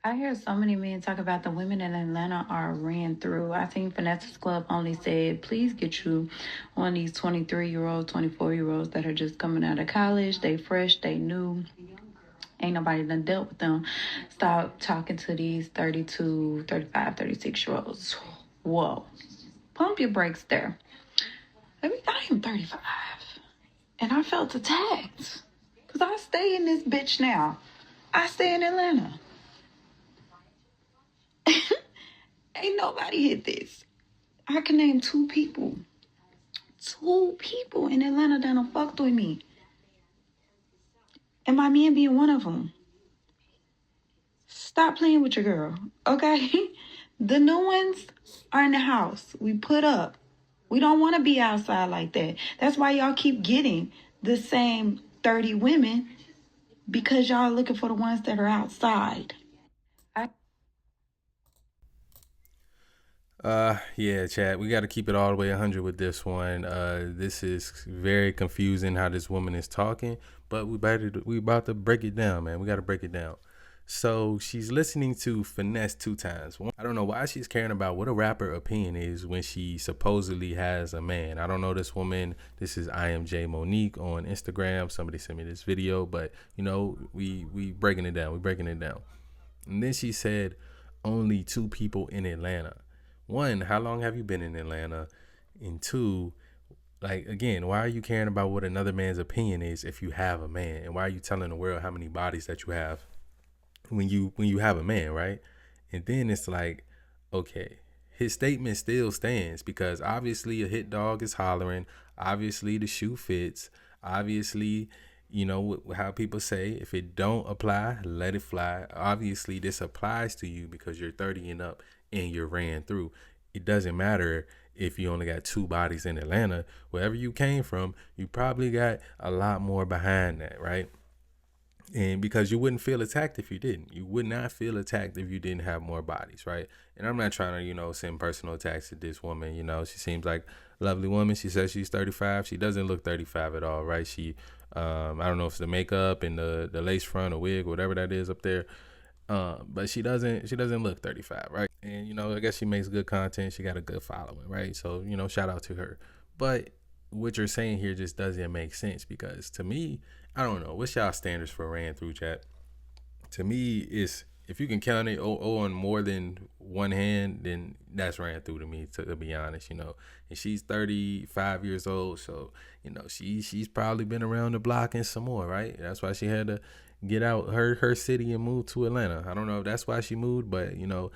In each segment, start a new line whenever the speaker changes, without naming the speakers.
I hear so many men talk about the women in Atlanta are ran through. I think Vanessa's Club only said, please get you one of these 23-year-olds, 24-year-olds that are just coming out of college. They fresh, they new. Ain't nobody done dealt with them. Stop talking to these 32, 35, 36-year-olds. Whoa. Pump your brakes there. I am 35. And I felt attacked. Because I stay in this bitch now. I stay in Atlanta. Ain't nobody hit this. I can name two people in Atlanta that done fucked with me. And my man being one of them. Stop playing with your girl, okay? The new ones are in the house. We put up. We don't want to be outside like that. That's why y'all keep getting the same 30 women because y'all are looking for the ones that are outside. I
Yeah, Chad, we got to keep it all the way 100 with this one. This is very confusing how this woman is talking, but we about to break it down, man. We got to break it down. So she's listening to Finesse two times. I don't know why she's caring about what a rapper opinion is when she supposedly has a man. I don't know this woman. This is IMJ Monique on Instagram. Somebody sent me this video, but we breaking it down. We breaking it down. And then she said, only two people in Atlanta. One, how long have you been in Atlanta? And two, like, again, why are you caring about what another man's opinion is if you have a man? And why are you telling the world how many bodies that you have when you have a man, right? And then it's like, okay, his statement still stands because obviously a hit dog is hollering. Obviously the shoe fits. Obviously, how people say, if it don't apply, let it fly. Obviously this applies to you because you're 30 and up and you're ran through. It doesn't matter if you only got two bodies in Atlanta. Wherever you came from, you probably got a lot more behind that, right? And because you wouldn't feel attacked if you didn't. You would not feel attacked if you didn't have more bodies, right? And I'm not trying to, send personal attacks at this woman. She seems like a lovely woman. She says she's 35. She doesn't look 35 at all, right? I don't know if it's the makeup and the lace front or wig, whatever that is up there. But she doesn't look 35, right? And I guess she makes good content. She got a good following, right? So shout out to her. But what you're saying here just doesn't make sense because to me, I don't know what's y'all standards for ran through, chat. To me, it's if you can count it on more than one hand, then that's ran through to me. To be honest, and she's 35 years old, so she's probably been around the block and some more, right? That's why she had to get out her city and move to Atlanta. I don't know if that's why she moved, but a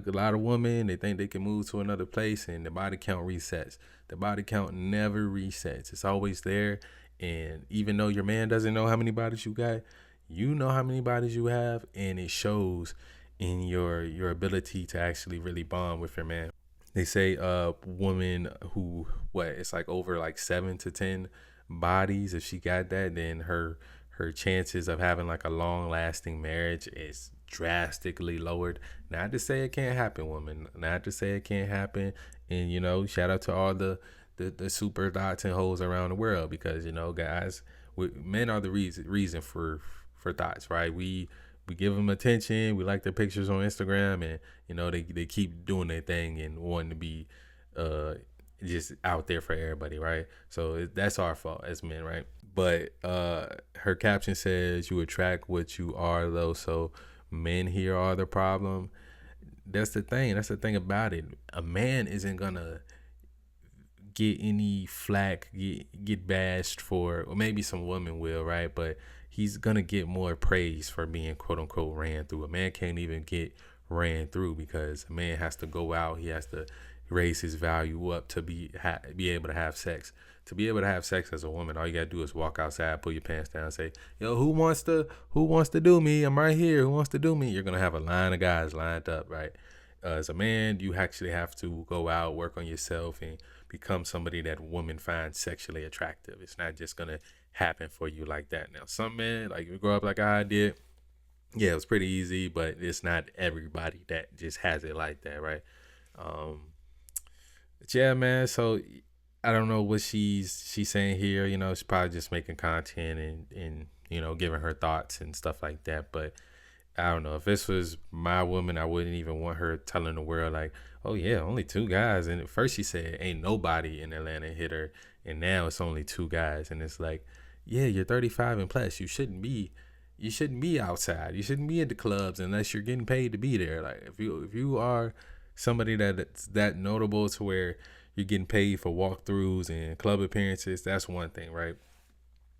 lot of women, they think they can move to another place and the body count resets. The body count never resets. It's always there. And even though your man doesn't know how many bodies you got, you know how many bodies you have, and it shows in your ability to actually really bond with your man. They say woman who it's like over like 7 to 10 bodies, if she got that, then her chances of having like a long lasting marriage is drastically lowered. Not to say it can't happen, woman. Not to say it can't happen. And shout out to all the super thoughts and hoes around the world because guys, men are the reason for thoughts, right? We give them attention. We like their pictures on Instagram, and they keep doing their thing and wanting to be uh just out there for everybody, right? So that's our fault as men, right? But her caption says, you attract what you are, though, so men here are the problem. That's the thing about it. A man isn't gonna get any flack, get bashed for, or maybe some women will, right? But he's gonna get more praise for being quote unquote ran through. A man can't even get ran through because a man has to go out, he has to raise his value up to be able to have sex. To be able to have sex as a woman, all you gotta do is walk outside, pull your pants down, and say, "Yo, who wants to do me? I'm right here. Who wants to do me?" You're gonna have a line of guys lined up, right? As a man, you actually have to go out, work on yourself, and become somebody that women find sexually attractive. It's not just gonna happen for you like that. Now, some men, like you grow up like I did, yeah, it was pretty easy, but it's not everybody that just has it like that, right? Um, but yeah, man. So I don't know what she's saying here. She's probably just making content and giving her thoughts and stuff like that. But I don't know. If this was my woman, I wouldn't even want her telling the world like, "Oh yeah, only two guys." And at first she said, "Ain't nobody in Atlanta hit her," and now it's only two guys, and it's like, yeah, you're 35 and plus. You shouldn't be outside. You shouldn't be at the clubs unless you're getting paid to be there. Like if you are somebody that's that notable to where you're getting paid for walkthroughs and club appearances, that's one thing, right?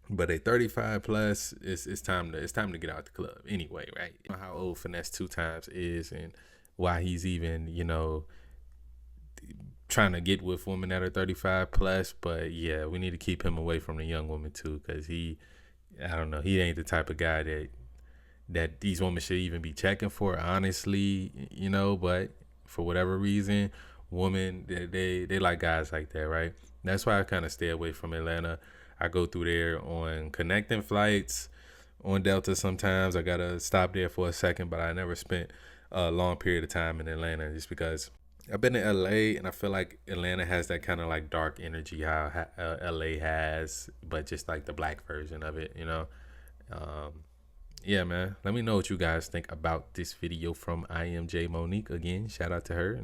But at 35 plus, it's time to get out the club anyway, right? You know how old Finesse two times is and why he's even trying to get with women that are 35 plus. But yeah, we need to keep him away from the young woman too, because I don't know, he ain't the type of guy that these women should even be checking for, honestly, but for whatever reason, women they like guys like that, right? That's why I kind of stay away from Atlanta. I go through there on connecting flights on Delta sometimes. I gotta stop there for a second, but I never spent a long period of time in Atlanta just because I've been to LA and I feel like Atlanta has that kind of like dark energy how LA has, but just like the black version of it. Um, yeah, man. Let me know what you guys think about this video from IMJ Monique. Again, shout out to her.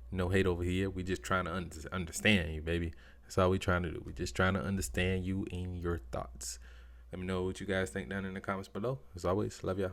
No hate over here. We just trying to understand you, baby. That's all we trying to do. We just trying to understand you and your thoughts. Let me know what you guys think down in the comments below. As always, love y'all.